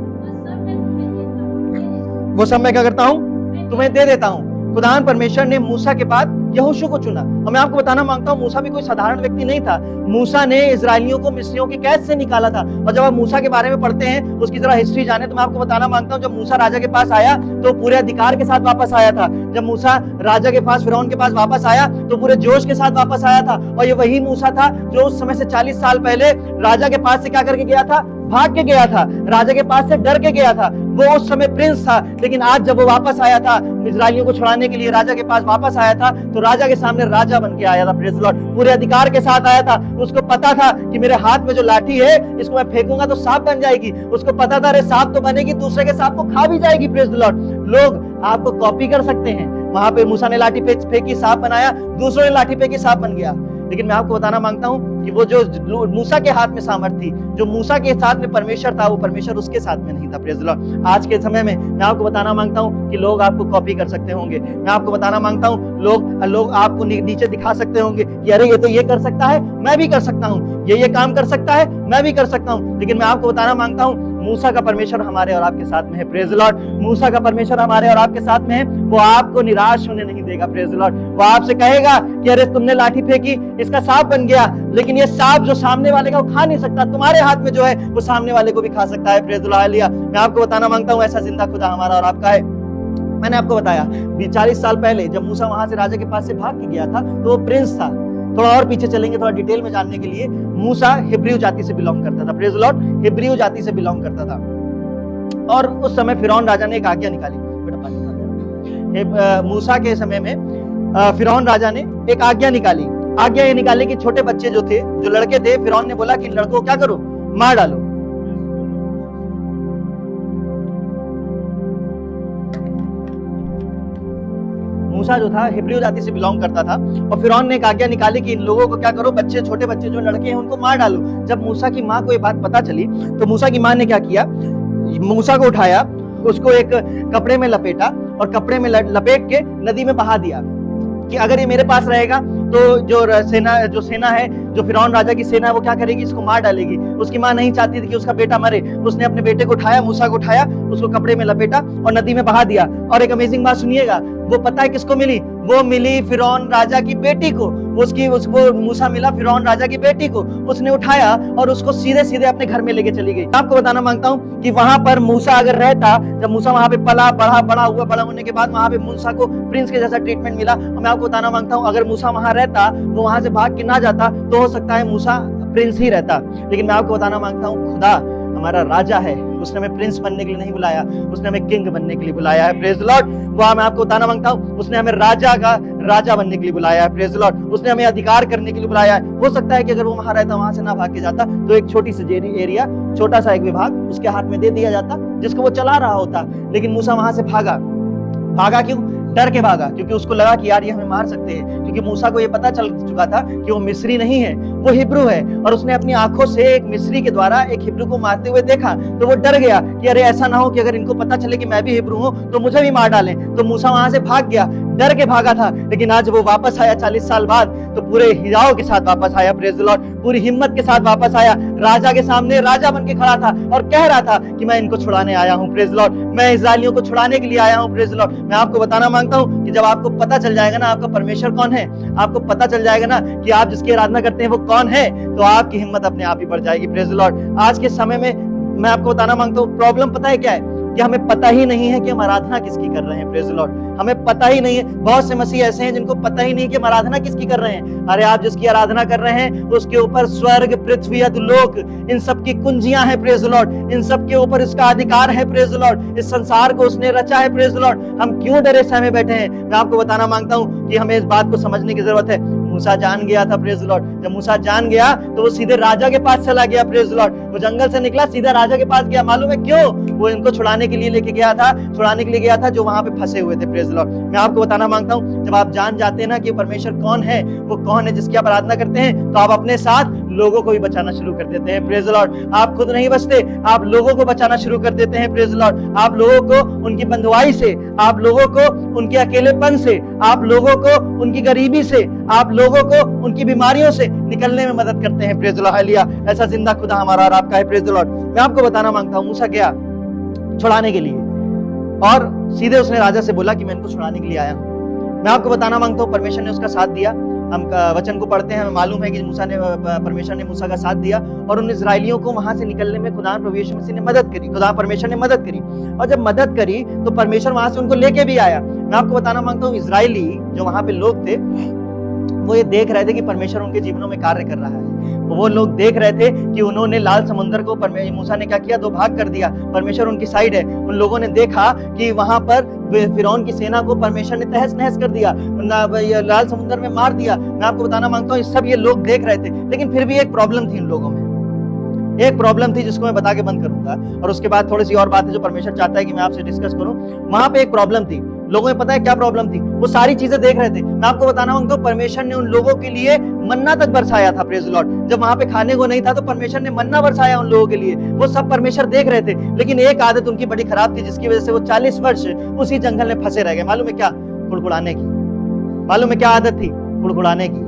वो सब मैं क्या करता हूं? तुम्हें दे देता हूं। खुदावन परमेश्वर ने मूसा के बाद यहोशू को चुना। और मैं आपको बताना मांगता हूं मूसा भी कोई साधारण व्यक्ति नहीं था। मूसा ने इजरायलियों को मिस्रियों की कैद से निकाला था। और जब आप मूसा के बारे में पढ़ते हैं, उसकी जरा हिस्ट्री जाने, तो मैं आपको बताना मांगता हूं जब मूसा राजा के पास आया तो पूरे अधिकार के साथ वापस आया था। जब मूसा राजा के पास, फिरौन के पास वापस आया तो पूरे जोश के साथ वापस आया था। और ये वही मूसा था जो उस समय से 40 साल पहले राजा के पास से क्या करके गया था? भाग के गया था, राजा के पास से डर के गया था। वो उस समय प्रिंस था, लेकिन आज जब वो वापस आया था इजरायलियों को छुड़ाने के लिए, राजा के पास वापस आया था, तो राजा के सामने राजा बन के आया था। प्रेज द लॉर्ड, पूरे अधिकार के साथ आया था। उसको पता था कि मेरे हाथ में जो लाठी है इसको मैं फेंकूंगा तो सांप बन जाएगी। उसको पता था अरे सांप तो बनेगी, दूसरे के सांप को खा भी जाएगी। प्रेज द लॉर्ड, लोग आपको कॉपी कर सकते हैं। वहां पे मूसा ने लाठी फेंकी, सांप बनाया, दूसरों ने लाठी फेंकी, सांप बन गया। लेकिन मैं आपको बताना मांगता हूं कि वो जो मूसा के हाथ में सामर्थ थी, जो मूसा के साथ में परमेश्वर था, वो परमेश्वर उसके साथ में नहीं था। प्रेज द लॉर्ड, आज के समय में मैं आपको बताना मांगता हूं कि लोग आपको कॉपी कर सकते होंगे। मैं आपको बताना मांगता हूं लोग आपको नीचे दिखा सकते होंगे कि अरे ये तो ये कर सकता है, मैं भी कर सकता हूं, ये काम कर सकता है, मैं भी कर सकता हूं। लेकिन मैं आपको बताना मांगता हूं मूसा का परमेश्वर हमारे और आपके साथ में है। प्रेज द लॉर्ड, मूसा का परमेश्वर हमारे और आपके साथ में है। वो आपको निराश होने नहीं देगा। प्रेज द लॉर्ड, वो आपसे कहेगा कि अरे तुमने लाठी फेंकी, इसका सांप बन गया, लेकिन ये सांप जो सामने वाले का वो खा नहीं सकता, तुम्हारे हाथ में जो है वो सामने वाले को भी खा सकता है। Praise the Lord, hallelujah. मैं आपको बताना मांगता हूं ऐसा जिंदा खुदा हमारा और आपका है। मैंने आपको बताया 40 साल पहले जब मूसा वहां से राजा के पास से भाग के गया था तो वो प्रिंस था। थोड़ा और पीछे चलेंगे, थोड़ा डिटेल में जानने के लिए। मूसा हिब्रू जाति से बिलोंग करता था। प्रेज द लॉर्ड, हिब्रू जाति से बिलोंग करता था। और उस समय फिरौन राजा ने एक आज्ञा निकाली। मूसा के समय में फिरौन राजा ने एक आज्ञा निकाली। आज्ञा ये निकाली कि छोटे बच्चे जो थे, जो लड़के थे, फिरौन ने बोला कि इन लड़कों को क्या करो? मार डालो। मूसा जो था हिब्रू जाति से बिलोंग करता था और फिरौन ने एक आज्ञा निकाली कि इन लोगों को क्या करो? बच्चे, छोटे बच्चे जो लड़के हैं उनको मार डालो। जब मूसा की माँ को ये बात पता चली तो मूसा की माँ ने क्या किया? मूसा को उठाया, उसको एक कपड़े में लपेटा और कपड़े में लपेट के नदी में बहा दिया कि अगर ये मेरे पास रहेगा तो जो सेना है, जो फिरौन राजा की सेना है, वो क्या करेगी? इसको मार डालेगी। उसकी माँ नहीं चाहती थी कि उसका बेटा मरे। उसने अपने बेटे को उठाया, मूसा को उठाया, उसको कपड़े में लपेटा और नदी में बहा दिया। और एक अमेजिंग बात सुनिएगा, वो पता है किसको मिली? वो मिली फिरौन राजा की बेटी को। उसको मूसा मिला फिरौन राजा की बेटी को। उसने उठाया और उसको सीधे सीधे अपने घर में लेके चली गई। आपको बताना मांगता हूँ कि वहां पर मूसा अगर रहता, जब मूसा वहां पे पला, बड़ा होने के बाद वहां पे मूसा को प्रिंस के जैसा ट्रीटमेंट मिला। और मैं आपको बताना मांगता हूँ अगर मूसा वहां रहता, वो वहां से भाग के ना जाता, तो हो सकता है मूसा प्रिंस ही रहता। लेकिन मैं आपको बताना मांगता हूँ खुदा हमारा राजा है। उसने हमें प्रिंस बनने के लिए नहीं बुलाया, उसने हमें किंग बनने के लिए बुलाया है। प्रेज द लॉर्ड, वह मैं आपको बताना मांगता हूँ उसने हमें राजा का राजा बनने के लिए बुलाया है। प्रेज द लॉर्ड, उसने हमें अधिकार करने के लिए बुलाया है। हो सकता है कि अगर वो वहां रहता, वहां से ना भाग के जाता, तो एक छोटी सी एरिया, छोटा सा एक विभाग उसके हाथ में दे दिया जाता जिसको वो चला रहा होता। लेकिन मूसा वहां से भागा क्यों? डर के भागा, क्योंकि उसको लगा कि यार ये हमें मार सकते हैं। क्योंकि मूसा को ये पता चल चुका था कि वो मिस्री नहीं है, वो हिब्रू है। और उसने अपनी आंखों से एक मिस्री के द्वारा एक हिब्रू को मारते हुए देखा, तो वो डर गया कि अरे ऐसा ना हो कि अगर इनको पता चले कि मैं भी हिब्रू हूं तो मुझे भी मार डालें। तो मूसा वहां से भाग गया। डर के भागा था, लेकिन आज वो वापस आया 40 साल बाद, तो पूरे हिजाओं के साथ वापस आया, प्रेज द लॉर्ड, पूरी हिम्मत के साथ वापस आया, राजा के सामने राजा बन के खड़ा था और कह रहा था कि मैं इनको छुड़ाने आया हूँ, प्रेज द लॉर्ड, मैं इस्राएलियों को छुड़ाने के लिए आया हूँ, प्रेज द लॉर्ड। मैं आपको बताना मांगता हूँ कि जब आपको पता चल जाएगा ना आपका परमेश्वर कौन है, आपको पता चल जाएगा ना कि आप जिसकी आराधना करते हैं वो कौन है, तो आपकी हिम्मत अपने आप ही बढ़ जाएगी, प्रेज द लॉर्ड। आज के समय में मैं आपको बताना मांगता हूँ, प्रॉब्लम पता है क्या है, कि हमें पता ही नहीं है कि हम आराधना किसकी कर रहे हैं, प्रेज द लॉर्ड, हमें पता ही नहीं है। बहुत से मसीह ऐसे हैं जिनको पता ही नहीं कि हम आराधना किसकी कर रहे हैं। अरे आप जिसकी आराधना कर रहे हैं उसके ऊपर स्वर्ग, पृथ्वी, अधोलोक, इन सब की कुंजियां हैं, प्रेज द लॉर्ड, इन सब के ऊपर इसका अधिकार है, प्रेज द लॉर्ड, इस संसार को उसने रचा है, प्रेज द लॉर्ड। हम क्यों डरे सहमे बैठे हैं? मैं आपको बताना मांगता हूं कि हमें इस बात को समझने की जरूरत है। मूसा जान गया था, प्रेज द लॉर्ड, जब मूसा जान गया तो वो सीधे राजा के पास चला गया, प्रेज द लॉर्ड, वो जंगल से निकला सीधा राजा के पास गया। मालूम है क्यों? वो इनको छुड़ाने के लिए लेके गया था, छुड़ाने के लिए गया था जो वहां पे फंसे हुए थे, प्रेज द लॉर्ड। मैं आपको बताना मांगता हूं, जब आप जान जाते हैं ना कि परमेश्वर कौन है, वो कौन है जिसकी आप आराधना करते हैं, तो आप अपने साथ लोगों को भी बचाना शुरू कर देते हैं, प्रेज द लॉर्ड। आप खुद नहीं बचते, आप लोगों को बचाना शुरू कर देते हैं, प्रेज द लॉर्ड। आप लोगों को उनकी बंधुआई से, आप लोगों को उनके अकेलेपन से, आप लोगों को उनकी गरीबी से, आप लोगों को उनकी बीमारियों से निकलने में मदद करते हैं, प्रेज द लॉर्ड। हालेलुया। ऐसा जिंदा खुदा हमारा और आपका है, प्रेज द लॉर्ड। मैं आपको बताना मांगता हूं, मूसा गया छुड़ाने के लिए और सीधे उसने राजा से बोला कि मैं इनको छुड़ाने के लिए आया हूं। मैं आपको बताना मांगता हूं, परमेश्वर ने उसका साथ दिया। हम वचन को पढ़ते हैं, हमें मालूम है कि परमेश्वर ने मूसा का साथ दिया और उन इजराइलियों को वहां से निकलने में खुदा प्रभु यीशु मसीह ने मदद करी, खुदा परमेश्वर ने मदद करी। और जब मदद करी तो परमेश्वर वहां से उनको लेके भी आया। मैं आपको बताना मांगता हूँ, इजराइली जो वहां पे लोग थे वो ये देख रहे थे कि परमेश्वर उनके जीवनों में कार्य कर रहा है। वो लोग देख रहे थे कि उन्होंने लाल समुद्र को मूसा ने क्या किया, दो भाग कर दिया। परमेश्वर उनकी साइड है। उन लोगों ने देखा कि वहां पर फिरौन की सेना को परमेश्वर ने तहस नहस कर दिया, लाल समुद्र में मार दिया। मैं आपको बताना मांगता हूँ, सब ये लोग देख रहे थे, लेकिन फिर भी एक प्रॉब्लम थी इन लोगों में, एक प्रॉब्लम थी जिसको मैं बता के बंद करूंगा और उसके बाद थोड़ी सी और बातें जो परमेश्वर चाहता है कि मैं आपसे डिस्कस करूं। वहां पे एक प्रॉब्लम थी, लोगों में पता है क्या प्रॉब्लम थी? वो सारी चीजें देख रहे थे। मैं आपको बताना मांगता हूं, परमेश्वर ने उन लोगों के लिए मन्ना तक बरसाया था, प्रेज द लॉर्ड। जब वहां पे खाने को नहीं था तो परमेश्वर ने मन्ना बरसाया उन लोगों के लिए। वो सब परमेश्वर देख रहे थे, लेकिन एक आदत उनकी बड़ी खराब थी जिसकी वजह से वो 40 वर्ष उसी जंगल में फंसे रह गए। मालूम है क्या? कुड़कुड़ाने की। मालूम है क्या आदत थी? कुड़कुड़ाने की।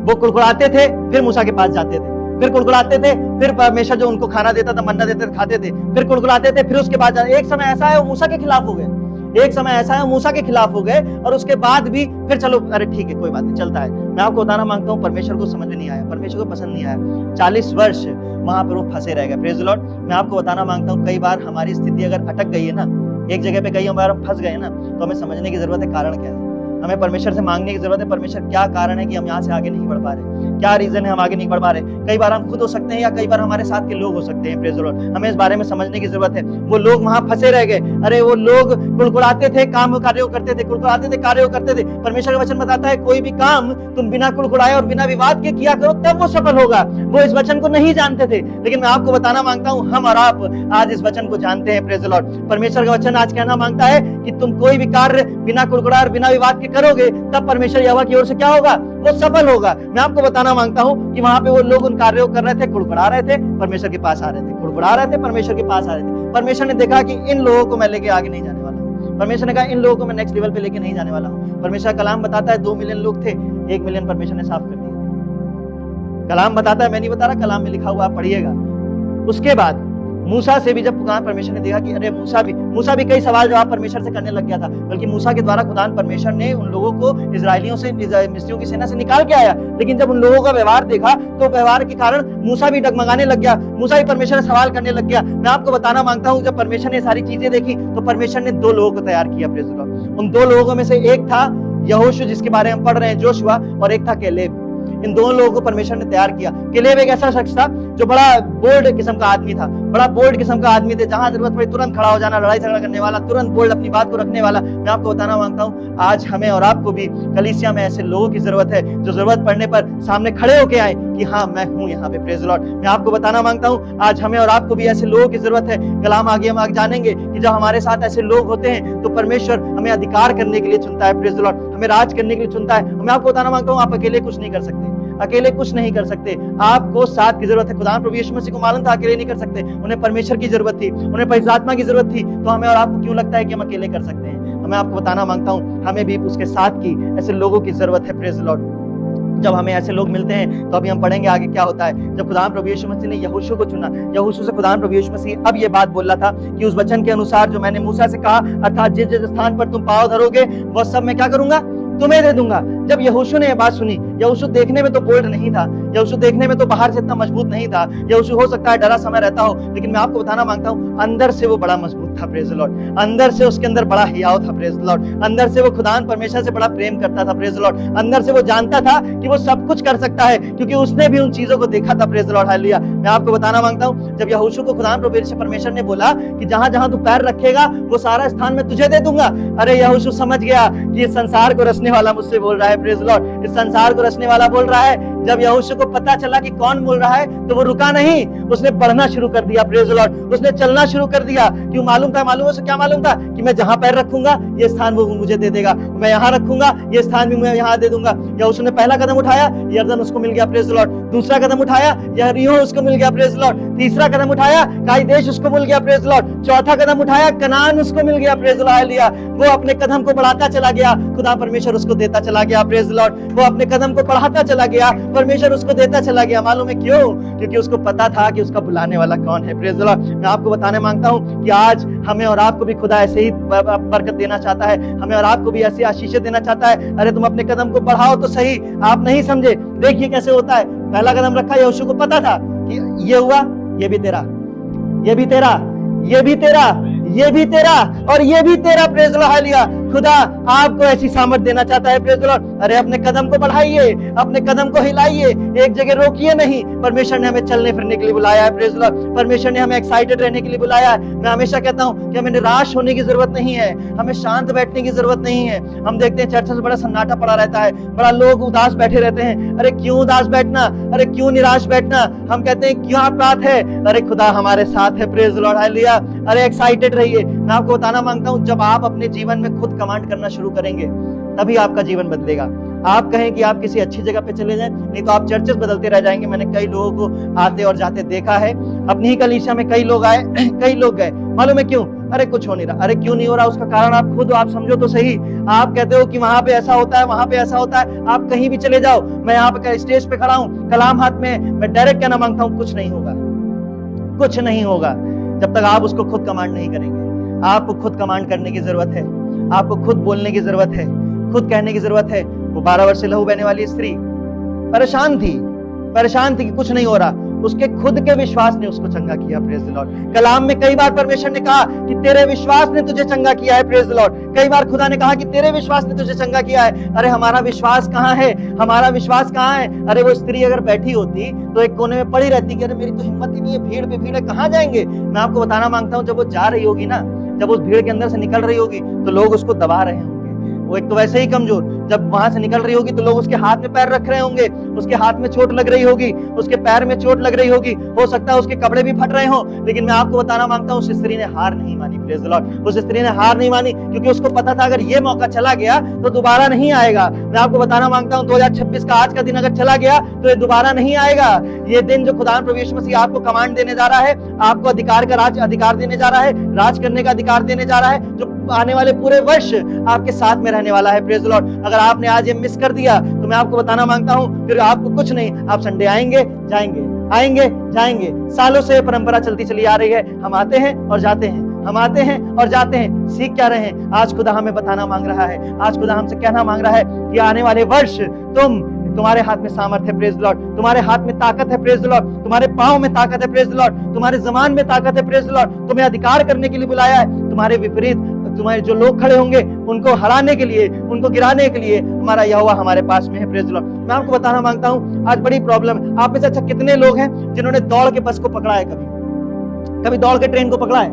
वो कुड़कुड़ाते थे, फिर मूसा के पास जाते थे, फिर कुड़कुड़ाते थे, फिर परमेश्वर जो उनको खाना देता था, मन्ना देते थे, खाते थे, फिर कुड़कुड़ाते थे, फिर उसके बाद एक समय ऐसा है वो मूसा के खिलाफ हो गए, एक समय ऐसा है मूसा के खिलाफ हो गए और उसके बाद भी फिर चलो अरे ठीक है कोई बात नहीं, चलता है। मैं आपको बताना मांगता हूँ, परमेश्वर को समझ में नहीं आया, परमेश्वर को पसंद नहीं आया। 40 वर्ष वहां पर वो फंसे रह गए, प्रेज द लॉर्ड। मैं आपको बताना मांगता हूँ, कई बार हमारी स्थिति अगर अटक गई है ना, एक जगह पे कई बार हम फंस गए ना, तो हमें समझने की जरूरत है कारण क्या है। हमें परमेश्वर से मांगने की जरूरत है, परमेश्वर क्या कारण है कि हम यहाँ से आगे नहीं बढ़ पा रहे, क्या रीजन है हम आगे नहीं बढ़ पा रहे। कई बार हम खुद हो सकते हैं या कई बार हमारे साथ के लोग हो सकते हैं, प्रेज द लॉर्ड। हमें इस बारे में समझने की जरूरत है। वो लोग वहां फंसे रह गए। अरे वो लोग कुड़कुड़ाते थे, काम कार्यों करते थे, कुड़कुड़ाते थे, कार्यों करते थे। परमेश्वर का वचन बताता है कोई भी काम तुम बिना कुड़कुड़ाए और बिना विवाद के किया करो तब वो सफल होगा। वो इस वचन को नहीं जानते थे, लेकिन मैं आपको बताना मांगता हूँ, हम और आप आज इस वचन को जानते हैं, प्रेज द लॉर्ड। परमेश्वर का वचन आज कहना मांगता है कि तुम कोई भी कार्य बिना कुड़कुड़ाए और बिना विवाद के करोगे तब परमेश्वर यहोवा की ओर से क्या होगा? वो सफल होगा। मैं आपको बताना मांगता हूं कि वहां पे वो लोग उन कार्यों कर रहे थे, कुड़कुड़ा रहे थे, परमेश्वर के पास आ रहे थे, कुड़कुड़ा रहे थे, परमेश्वर के पास आ रहे थे। परमेश्वर ने देखा कि इन लोगों को मैं लेके आगे नहीं जाने वाला हूं। परमेश्वर ने कहा इन लोगों को मैं नेक्स्ट लेवल पे लेके नहीं जाने वाला हूं। परमेश्वर कलाम बताता है 2 मिलियन लोग थे, 1 मिलियन परमेश्वर ने साफ कर दिए थे। कलाम बताता है, मैं नहीं बता रहा, कलाम में लिखा हुआ, आप पढ़िएगा। उसके बाद मूसा से भी जब खुदा परमेश्वर ने देखा कि अरे मूसा भी कई सवाल जवाब परमेश्वर से करने लग गया था, बल्कि मूसा के द्वारा खुदा परमेश्वर ने उन लोगों को इजराइलियों से, मिस्रियों की सेना से निकाल के आया। लेकिन जब उन लोगों का व्यवहार देखा तो व्यवहार के कारण मूसा भी डगमगाने लग गया, मूसा भी परमेश्वर से सवाल करने लग गया। मैं आपको बताना मांगता हूँ, जब परमेश्वर ने सारी चीजें देखी तो परमेश्वर ने 2 लोगों को तैयार किया, प्रेज़ द लॉर्ड। उन 2 लोगों में से एक था यहोशू जिसके बारे में हम पढ़ रहे हैं, जोशुआ, और एक था कैलेब। इन दोनों लोगों को परमेश्वर ने तैयार किया। कैलेब एक ऐसा शख्स था जो बड़ा बोल्ड किस्म का आदमी था, बड़ा बोल्ड किस्म का आदमी थे, जहां जरूरत पड़ी तुरंत खड़ा हो जाना, लड़ाई झगड़ा करने वाला, तुरंत बोल्ड अपनी बात को रखने वाला। मैं आपको बताना मांगता हूं, आज हमें और आपको भी कलीसिया में ऐसे लोगों की जरूरत है जो जरूरत पड़ने पर सामने खड़े होके आए कि हाँ मैं हूं यहाँ पे, प्रेज़ द लॉर्ड। मैं आपको बताना मांगता हूं, आज हमें और आपको भी ऐसे लोगों की जरूरत है। कलाम आगे हम आगे जानेंगे कि जब हमारे साथ ऐसे लोग होते हैं तो परमेश्वर हमें अधिकार करने के लिए चुनता है, प्रेज़ द लॉर्ड, हमें राज करने के लिए चुनता है। मैं आपको बताना मांगता हूं, आप अकेले कुछ नहीं कर सकते। अकेले कुछ नहीं कर सकते, आपको साथ की जरूरत है। खुदा प्रभु यीशु मसीह को मालूम था अकेले नहीं कर सकते, उन्हें परमेश्वर की जरूरत थी, उन्हें पवित्र आत्मा की जरूरत थी। तो हमें और आपको क्यों लगता है कि हम अकेले कर सकते हैं? मैं आपको बताना मांगता हूं, हमें भी उसके साथ की ऐसे लोगों की जरूरत है। Praise the Lord. जब हमें ऐसे लोग मिलते हैं तो अभी हम पढ़ेंगे आगे क्या होता है। जब खुदा प्रभु यीशु मसीह ने यहोशू को चुना, यहोशू से खुदा प्रभु यीशु मसीह अब ये बात बोल रहा था कि उस वचन के अनुसार जो मैंने मूसा से कहा, अर्थात जिस जिस स्थान पर तुम पाँव धरोगे वह सब मैं क्या करूंगा, तुम्हें दे दूंगा। जब यहोशू ने यह बात सुनी, यहोशू देखने में तो बोल्ड नहीं था, यहोशू देखने में तो बाहर से इतना मजबूत नहीं था, यहोशू हो सकता है डरा समय रहता हो, लेकिन मैं आपको बताना मांगता हूं अंदर से वो बड़ा मजबूत था। Praise the Lord. अंदर से उसके अंदर बड़ा हियाव था। Praise the Lord. अंदर से वो खुदान परमेश्वर से बड़ा प्रेम करता था। Praise the Lord. अंदर से वो जानता था कि वो सब कुछ कर सकता है, क्योंकि उसने भी उन चीजों को देखा था। Praise the Lord. हालेलुया। मैं आपको बताना मांगता हूं, जब यहोशू को खुदान प्रभु परमेश्वर ने बोला कि जहां जहां तू पैर रखेगा वो सारा स्थान मैं तुझे दे दूंगा, अरे यहोशू समझ गया कि इस संसार को रचने वाला मुझसे बोल रहा है। Praise the Lord. इस संसार को रचने वाला बोल रहा है। जब यहोशू को पता चला कि कौन बोल रहा है तो वो रुका नहीं, उसने बढ़ना शुरू कर दिया। Praise the Lord. उसने चलना शुरू कर दिया। क्यों? मालूम था, मालूम है क्या मालूम था कि मैं जहां पैर रखूंगा ये स्थान वो मुझे दे देगा, मैं यहां रखूंगा ये स्थान भी मैं यहां दे दूंगा। यहोशू ने पहला कदम उठाया, यरदन उसको मिल गया। Praise the Lord. दूसरा कदम उठाया, यरीहो उसको मिल गया। Praise the Lord. तीसरा कदम उठाया, काई देश उसको मिल गया। Praise the Lord. चौथा कदम उठाया, कनान उसको मिल गया। Praise the Lord. हालेलुया। वो अपने कदम को बढ़ाता चला गया, खुदा परमेश्वर उसको देता चला गया। Praise the Lord. वो अपने कदम को बढ़ाता चला गया, परमेश्वर उसको देता चला गया। मालूम है क्यों? क्योंकि उसको पता था कि उसका बुलाने वाला कौन है। Praise the Lord. मैं आपको बताने मांगता हूं कि आज हमें और आपको भी खुदा ऐसे ही बरकत देना चाहता है, हमें और आपको भी ऐसी आशीषें देना चाहता है। अरे तुम अपने कदम को बढ़ाओ तो सही, आप नहीं समझे। देखिए कैसे होता है। पहला कदम रखा, यहोशू को पता था कि ये हुआ, ये भी तेरा, ये भी तेरा, ये भी तेरा, ये भी तेरा और ये भी तेरा। Praise the Lord. हालेलुया। खुदा आपको ऐसी सामर्थ देना चाहता है। Praise the Lord. अरे अपने कदम को बढ़ाइए, अपने कदम को हिलाइए, एक जगह रोकिए नहीं। परमेश्वर ने हमें चलने फिरने के लिए बुलाया है। Praise the Lord. परमेश्वर ने हमें एक्साइटेड रहने के लिए बुलाया है। मैं हमेशा कहता हूं कि हमें निराश होने की जरूरत नहीं है, हमें शांत बैठने की जरूरत नहीं है। हम देखते हैं चर्च में बड़ा सन्नाटा पड़ा रहता है, बड़ा लोग उदास बैठे रहते हैं। अरे क्यों उदास बैठना, अरे क्यों निराश बैठना? हम कहते हैं क्या बात है, अरे खुदा हमारे साथ है। Praise the Lord. हालेलुया। अरे एक्साइटेड रहिए। मैं आपको बताना मांगता हूं, जब आप अपने जीवन में खुद कमांड करना शुरू करेंगे तभी आपका जीवन बदलेगा। आप कहें कि आप किसी अच्छी जगह पे चले जाएं, नहीं तो आप चर्चेस बदलते रह जाएंगे। मैंने कई लोगों को आते और जाते देखा है। अपनी ही कलीसिया में कई लोग आए, कई लोग गए। मालूम है क्यों? अरे कुछ हो नहीं रहा। अरे क्यों नहीं हो रहा? उसका कारण आप खुद आप समझो तो सही। आप कहते हो कि वहां पे ऐसा होता है, वहां पे ऐसा होता है। आप कहीं भी चले जाओ, मैं यहाँ पे स्टेज पे खड़ा हूँ, कलाम हाथ में, मैं डायरेक्ट कहना मांगता हूँ, कुछ नहीं होगा, कुछ नहीं होगा जब तक आप उसको खुद कमांड नहीं करेंगे। आपको खुद कमांड करने की जरूरत है, आपको खुद बोलने की जरूरत है, खुद कहने की जरूरत है। वो 12 वर्ष से लहू बहने वाली स्त्री परेशान थी कि कुछ नहीं हो रहा। उसके खुद के विश्वास ने उसको चंगा किया। Praise the Lord. कलाम में कई बार परमेश्वर ने कहा कि तेरे विश्वास ने तुझे चंगा किया है। Praise the Lord. कई बार खुदा ने कहा कि तेरे विश्वास ने तुझे चंगा किया है। अरे हमारा विश्वास कहाँ है? हमारा विश्वास कहाँ है? अरे वो स्त्री अगर बैठी होती तो एक कोने में पड़ी रहती कि अरे मेरी तो हिम्मत ही नहीं है, भीड़ पे भीड़ है, कहाँ जाएंगे? मैं आपको बताना मांगता हूँ, जब वो जा रही होगी ना, जब उस भीड़ के अंदर से निकल रही होगी तो लोग उसको दबा रहे होंगे। वो एक तो वैसे ही कमजोर, जब वहां से निकल रही होगी तो लोग उसके हाथ में पैर रख रहे होंगे, उसके हाथ में चोट लग रही होगी, उसके पैर में चोट लग रही होगी, हो सकता है उसके कपड़े भी फट रहे हो। लेकिन मैं आपको बताना मांगता हूं, उस स्त्री ने हार नहीं मानी। Praise the Lord. उस स्त्री ने हार नहीं मानी क्योंकि उसको पता था अगर ये मौका चला गया तो दोबारा नहीं आएगा। मैं आपको बताना मांगता हूं, 2026 का आज का दिन अगर चला गया तो ये दोबारा नहीं आएगा। ये दिन जो खुदा प्रभु यीशु मसीह आपको कमांड देने जा रहा है, आपको अधिकार का राज अधिकार देने जा रहा है, राज करने का अधिकार देने जा रहा है, जो आने वाले पूरे वर्ष आपके साथ में रहने वाला है। Praise the Lord. अगर आपने आज ये मिस कर दिया तो मैं आपको बताना मांगता हूं, फिर आपको कुछ नहीं, आप संडे आएंगे जाएंगे, आएंगे जाएंगे। सालों से परंपरा चलती चली आ रही है, हम आते हैं और जाते हैं, हम आते हैं और जाते हैं। सीख क्या रहे हैं? आज खुदा हमें बताना मांग रहा है, आज खुदा हमसे कहना मांग रहा है कि आने वाले वर्ष तुम्हारे हाथ में सामर्थ है। Praise the Lord. तुम्हारे हाथ में ताकत है। Praise the Lord. तुम्हारे पांव में ताकत है। Praise the Lord. तुम्हारे जमान में ताकत है। Praise the Lord. तुम्हें अधिकार करने के लिए बुलाया है। तुम्हारे विपरीत तुम्हारे जो लोग खड़े होंगे उनको हराने के लिए, उनको गिराने के लिए हमारा यहोवा हमारे पास में है। Praise the Lord. मैं आपको बताना मांगता हूं, आज बड़ी प्रॉब्लम। आप में से अच्छा कितने लोग हैं जिन्होंने दौड़ के बस को पकड़ा है? कभी दौड़ के ट्रेन को पकड़ा है?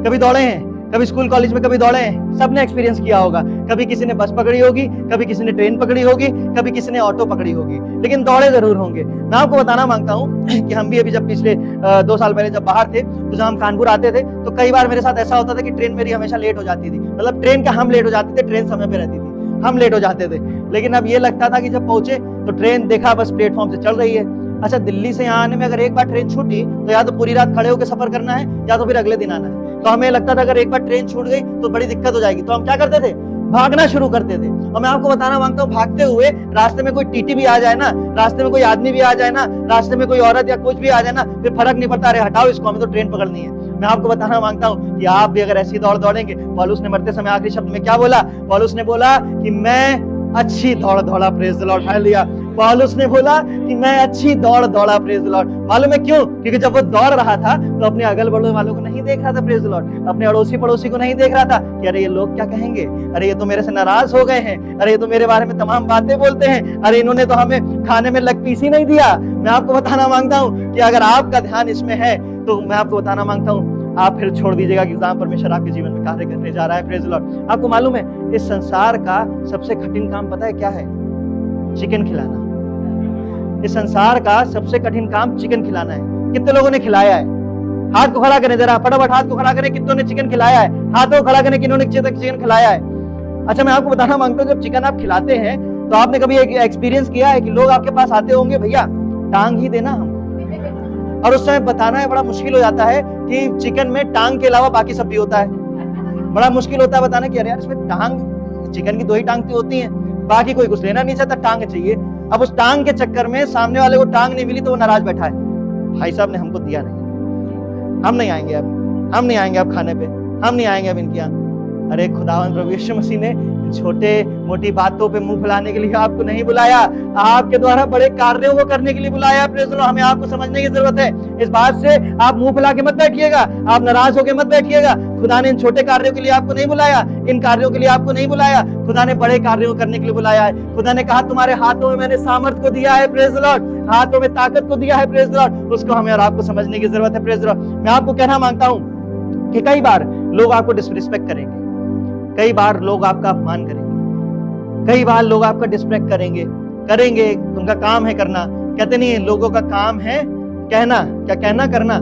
कभी दौड़े हैं? कभी स्कूल कॉलेज में कभी दौड़े हैं? सबने एक्सपीरियंस किया होगा। कभी किसी ने बस पकड़ी होगी, कभी किसी ने ट्रेन पकड़ी होगी, कभी किसी ने ऑटो पकड़ी होगी, लेकिन दौड़े जरूर होंगे। मैं आपको बताना मांगता हूं कि हम भी अभी जब पिछले 2 साल पहले जब बाहर थे तो जब हम कानपुर आते थे तो कई बार मेरे साथ ऐसा होता था कि ट्रेन मेरी हमेशा लेट हो जाती थी। मतलब ट्रेन का हम लेट हो जाते थे, ट्रेन समय पे रहती थी। हम लेट हो जाते थे। लेकिन अब ये लगता था कि जब पहुंचे तो ट्रेन देखा बस प्लेटफॉर्म से चल रही है। अच्छा, दिल्ली से यहाँ आने में अगर एक बार ट्रेन छूटी तो या तो पूरी रात खड़े होकर सफर करना है या तो फिर अगले दिन आना है। तो हमें लगता था अगर एक बार ट्रेन छूट गई तो बड़ी दिक्कत हो जाएगी, तो हम क्या करते थे, भागना शुरू करते थे। और मैं आपको बताना मांगता हूँ, भागते हुए रास्ते में कोई टीटी भी आ जाए ना, रास्ते में कोई आदमी भी आ जाए ना, रास्ते में कोई औरत या कुछ भी आ जाए ना, फिर फर्क नहीं पड़ता, अरे हटाओ इसको, हमें तो ट्रेन पकड़नी है। मैं आपको बताना मांगता हूँ कि आप भी अगर ऐसी दौड़ दौड़ेंगे, पौलुस ने मरते समय आखिरी शब्द में क्या बोला? पौलुस ने बोला कि मैं अच्छी दौड़ दौड़ा, प्रेज द लॉर्ड, हालेलुया। पौलुस ने बोला कि मैं अच्छी दौड़ दौड़ा, प्रेज द लॉर्ड। मालूम है क्यों? क्योंकि जब वो दौड़ रहा था तो अपने अगल बगल वालों को नहीं देख रहा था, प्रेज द लॉर्ड, अपने अड़ोसी पड़ोसी को नहीं देख रहा था कि अरे ये लोग क्या कहेंगे, अरे ये तो मेरे से नाराज हो गए हैं, अरे ये तो मेरे बारे में तमाम बातें बोलते हैं, अरे इन्होंने तो हमें खाने में लग पीस ही नहीं दिया। मैं आपको बताना मांगता हूँ कि अगर आपका ध्यान इसमें है तो मैं आपको बताना मांगता हूँ, आप फिर छोड़ दीजिएगा कि जहां परमेश्वर आपके जीवन में कार्य करने जा रहा है, प्रेज द लॉर्ड। आपको मालूम है इस संसार का सबसे कठिन काम पता है क्या है? चिकन खिलाना। इस संसार का सबसे कठिन काम चिकन खिलाना है। कितने लोगों ने खिलाया है? हाथ को खड़ा करने दे रहा, फटाफट हाथ को खड़ा करें, कितनों ने चिकन खिलाया है? हाथों को खड़ा करें, किन्होंने चिकन खिलाया है? अच्छा, मैं आपको बताना मांगता हूँ, जब चिकन आप खिलाते हैं तो आपने कभी एक एक्सपीरियंस किया है कि लोग आपके पास आते होंगे, भैया टांग ही देना हम, और उस समय बताना है बड़ा मुश्किल हो जाता है कि चिकन में टांग के अलावा बाकी सब भी होता है। बड़ा मुश्किल होता है बताना कि अरे यार इसमें टांग, चिकन की 2 ही टांग होती हैं, बाकी कोई कुछ लेना नहीं चाहता, टांग चाहिए। अब उस टांग के चक्कर में सामने वाले को टांग नहीं मिली तो वो नाराज बैठा है, भाई साहब ने हमको दिया नहीं, हम नहीं आएंगे अब, हम नहीं आएंगे अब खाने पे, हम नहीं आएंगे अब इनके यहाँ। अरे खुदावंद प्रभु यीशु मसीह ने छोटे मोटी बातों पे मुंह फुलाने के लिए आपको नहीं बुलाया, आपके द्वारा बड़े कार्यों को करने के लिए बुलाया। Praise the Lord. हमें आपको समझने की जरूरत है। इस बात से आप मुंह फुला के मत बैठिएगा, आप नाराज होकर मत बैठिएगा। खुदा ने इन छोटे कार्यों के लिए आपको नहीं बुलाया, इन कार्यों के लिए आपको नहीं बुलाया, खुदा ने बड़े कार्यों करने के लिए बुलाया है। खुदा ने कहा तुम्हारे हाथों में मैंने सामर्थ को दिया है, प्रेज़ द लॉर्ड, हाथों में ताकत को दिया है, प्रेज़ द लॉर्ड। उसको हमें और आपको समझने की जरूरत है, प्रेज़ द लॉर्ड। मैं आपको कहना मांगता हूं कि कई बार लोग आपको डिसरिस्पेक्ट करेंगे, कई बार लोग आपका अपमान करेंगे, कई बार लोग आपका डिस्पेक्ट करेंगे, उनका काम है करना। कहते नहीं लोगों का काम है कहना, क्या कहना करना,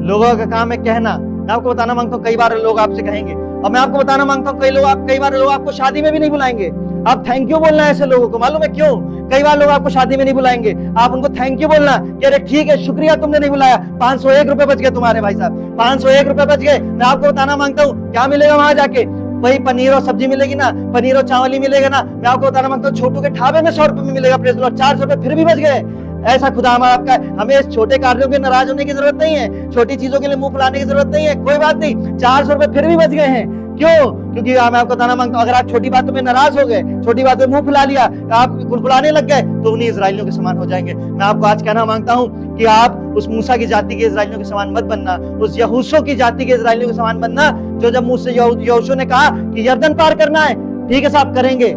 लोगों का काम है कहना। मैं आपको बताना मांगता हूँ कई बार लोग आपसे कहेंगे, और मैं आपको बताना मांगता हूँ कई बार लोग आपको शादी में भी नहीं बुलाएंगे। आप थैंक यू बोलना है ऐसे लोगों को, मालूम है क्यों? कई बार लोग आपको शादी में नहीं बुलाएंगे, आप उनको थैंक यू बोलना कि अरे ठीक है शुक्रिया तुमने नहीं बुलाया, 501 रुपए बच गए तुम्हारे भाई साहब, 501 रुपए बच गए। मैं आपको बताना मांगता हूँ क्या मिलेगा वहां जाके? वही पनीर और सब्जी मिलेगी ना, पनीर और चावल ही मिलेगा ना। मैं आपको बताना मांगता हूँ छोटू के ढाबे में 100 रुपए में मिलेगा, प्रेज़ द लॉर्ड, 400 रुपए फिर भी बच गए। ऐसा खुदा हमारा आपका है। हमें इस छोटे कार्यों के नाराज होने की जरूरत नहीं है, छोटी चीजों के लिए मुंह फुलाने की जरूरत नहीं है, कोई बात नहीं, 400 रुपए फिर भी बच गए हैं। क्यों? क्योंकि मैं आपको बताना मांगता हूं अगर आप छोटी बातों में नाराज हो गए, छोटी बातों में मुंह फुला लिया, आप कुड़कुड़ाने लग गए, तो उन्हीं इजराइलियों के समान हो जाएंगे। मैं आपको आज कहना मांगता हूं कि आप उस मूसा की जाति के इजराइलियों के समान मत बनना, उस यहोशू की जाति के इजराइलियों के समान बनना, जो जब मुझसे यहोशू ने कहा कि यरदन पार करना है, ठीक है साहब करेंगे,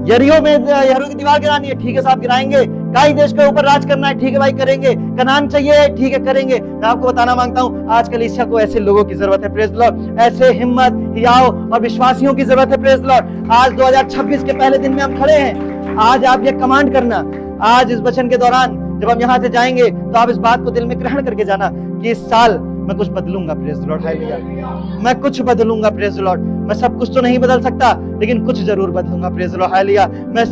यरीहो की दीवार गिरानी है, ठीक है साहब गिराएंगे, काई देश के ऊपर राज करना है, ठीक है भाई करेंगे, कनान चाहिए, ठीक है करेंगे। मैं आपको बताना मांगता हूं आजकल ईसा को ऐसे लोगों की जरूरत है, प्रेज़ द लॉर्ड, ऐसे हिम्मत, हियाव और विश्वासियों की जरूरत है, प्रेज़ द लॉर्ड। आज 2026 के पहले दिन में हम खड़े हैं। आज आप ये कमांड करना, आज इस वचन के दौरान जब हम यहाँ से जाएंगे तो आप इस बात को दिल में ग्रहण करके जाना कि इस साल मैं कुछ बदलूंगा, प्रेज़ द लॉर्ड, हालेलुया। मैं कुछ बदलूंगा, प्रेज़ द लॉर्ड। मैं सब कुछ तो नहीं बदल सकता, लेकिन कुछ जरूर बदलूंगा, प्रेज़ द लॉर्ड, हालेलुया।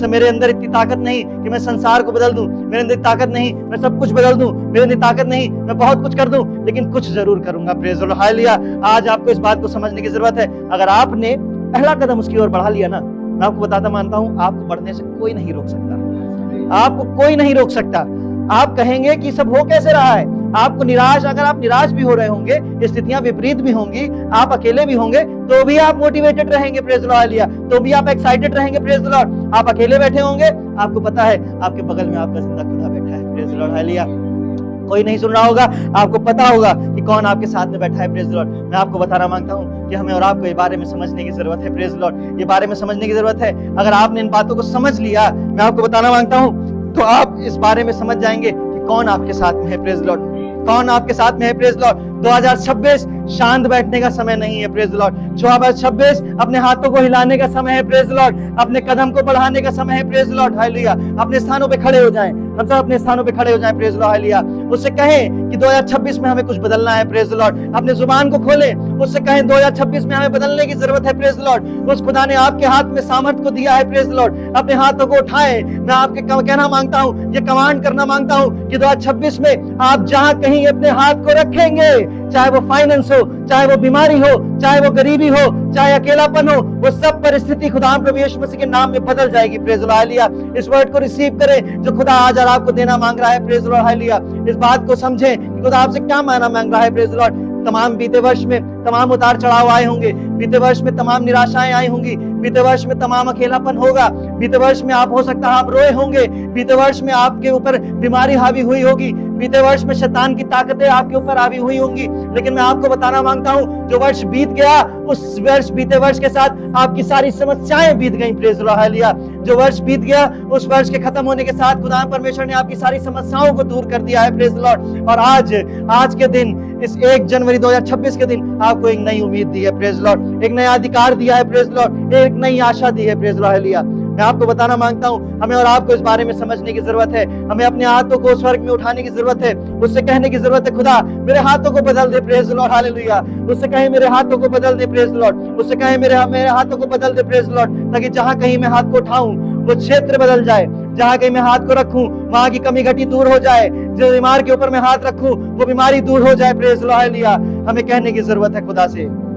मेरे अंदर इतनी ताकत नहीं कि मैं संसार को बदल दूं, मेरे अंदर ताकत नहीं मैं सब कुछ बदल दूं, मेरे अंदर ताकत नहीं मैं बहुत कुछ कर दूं, लेकिन कुछ जरूर करूंगा, प्रेज़ द लॉर्ड, हालेलुया। आज आपको इस बात को समझने की जरूरत है। अगर आपने पहला कदम उसकी ओर बढ़ा लिया ना, मैं आपको बताता मानता हूं आपको बढ़ने से कोई नहीं रोक सकता, आपको कोई नहीं रोक सकता। आप कहेंगे कि सब हो कैसे रहा है, आपको निराश, अगर आप निराश भी हो रहे होंगे, स्थितियां विपरीत भी होंगी, आप अकेले भी होंगे, तो भी आप मोटिवेटेड रहेंगे, प्रेज़ द लॉर्ड, हालेलुया, तो भी आप एक्साइटेड रहेंगे, प्रेज़ द लॉर्ड। आप अकेले बैठे होंगे, आपको पता है आपके बगल में आपका जिंदा खुदा बैठा है, प्रेज़ द लॉर्ड, हालेलुया। कोई नहीं सुन रहा होगा, आपको पता होगा कि कौन आपके साथ में बैठा है, प्रेज़ द लॉर्ड। मैं आपको बताना मांगता हूं कि हमें और आपको ये बारे में समझने की जरूरत है, प्रेज़ द लॉर्ड, ये बारे में समझने की जरूरत है। अगर आपने इन बातों को समझ लिया, मैं आपको बताना मांगता हूं, तो आप इस बारे में समझ जाएंगे कि कौन आपके साथ में है, प्रेज़ द लॉर्ड, कौन आपके साथ में है, प्रेज़ द लॉर्ड। 2026 शांत बैठने का समय नहीं है, प्रेज़ द लॉर्ड। 2026 अपने हाथों को हिलाने का समय है, प्रेज़ द लॉर्ड, अपने कदम को बढ़ाने का समय है, प्रेज़ द लॉर्ड, हालेलुया। अपने स्थानों पे खड़े हो जाएं, हम सब अपने स्थानों पे खड़े हो जाएं, प्रेज़ द लॉर्ड, हालेलुया। उससे कहें कि 2026 में हमें कुछ बदलना है, प्रेज द लॉर्ड। अपने जुबान को खोले, उससे कहें 2026 में हमें बदलने की जरूरत है, प्रेज द लॉर्ड। उस खुदा ने आपके हाथ में सामर्थ को दिया है, प्रेज द लॉर्ड। अपने हाथों को उठाए, मैं आपके कहना मांगता हूं, ये कमांड करना मांगता हूं कि 2026 में आप जहां कहीं अपने हाथ को रखेंगे, चाहे वो फाइनेंस हो, चाहे वो बीमारी हो, चाहे वो गरीबी हो, चाहे अकेलापन हो, वो सब परिस्थिति खुदा प्रभु यीशु मसीह के नाम में बदल जाएगी, प्रेज द लॉर्ड, हालेलुया। इस वर्ड को रिसीव करें जो खुदा आज और आपको देना मांग रहा है, प्रेज द लॉर्ड, हालेलुया। इस बात को समझें कि खुदा आपसे क्या मांगना मांग रहा है, प्रेज द लॉर्ड। तमाम बीते वर्ष में तमाम उतार चढ़ाव आए होंगे, बीते वर्ष में तमाम निराशाएं आई होंगी, बीते वर्ष में तमाम अकेलापन होगा, बीते वर्ष में आप हो सकता है आप रोए होंगे, बीते वर्ष में आपके ऊपर बीमारी हावी हुई होगी, बीते वर्ष में शैतान की ताकतें आपके ऊपर हावी हुई होंगी। लेकिन मैं आपको बताना मांगता हूं, जो वर्ष बीत गया उस वर्ष बीते वर्ष के साथ आपकी सारी समस्याएं बीत गई, प्रेज द लॉर्ड, हालेलुया। जो वर्ष बीत गया उस वर्ष के खत्म होने के साथ खुदा परमेश्वर ने आपकी सारी समस्याओं को दूर कर दिया है, प्रेज द लॉर्ड। और आज के दिन, इस 1 जनवरी 2026 के दिन आपको एक नई उम्मीद दी है, प्रेज द लॉर्ड। एक नया अधिकार दिया है, प्रेज द लॉर्ड। एक नई आशा दी है, प्रेज द लॉर्ड, हालेलुया। मैं आपको बताना मांगता हूं, हमें और आपको इस बारे में समझने की जरूरत है। हमें अपने हाथों को स्वर्ग में उठाने की जरूरत है, उससे कहने की जरूरत है, खुदा मेरे हाथों को बदल दे, प्रेज द लॉर्ड, हालेलुया। उससे कहे मेरे हाथों को बदल दे, प्रेज द लॉर्ड। उससे कहे मेरे हाथों को बदल दे, प्रेज द लॉर्ड, ताकि जहां कहीं मैं हाथ को उठाऊं वो क्षेत्र बदल जाए, जहां कहीं मैं हाथ को रखूं वहां की कमी घटी दूर हो जाए, जो बीमार के ऊपर मैं हाथ रखूं वो बीमारी दूर हो जाए, प्रेज द लॉर्ड, हालेलुया। हमें कहने की जरूरत है खुदा से।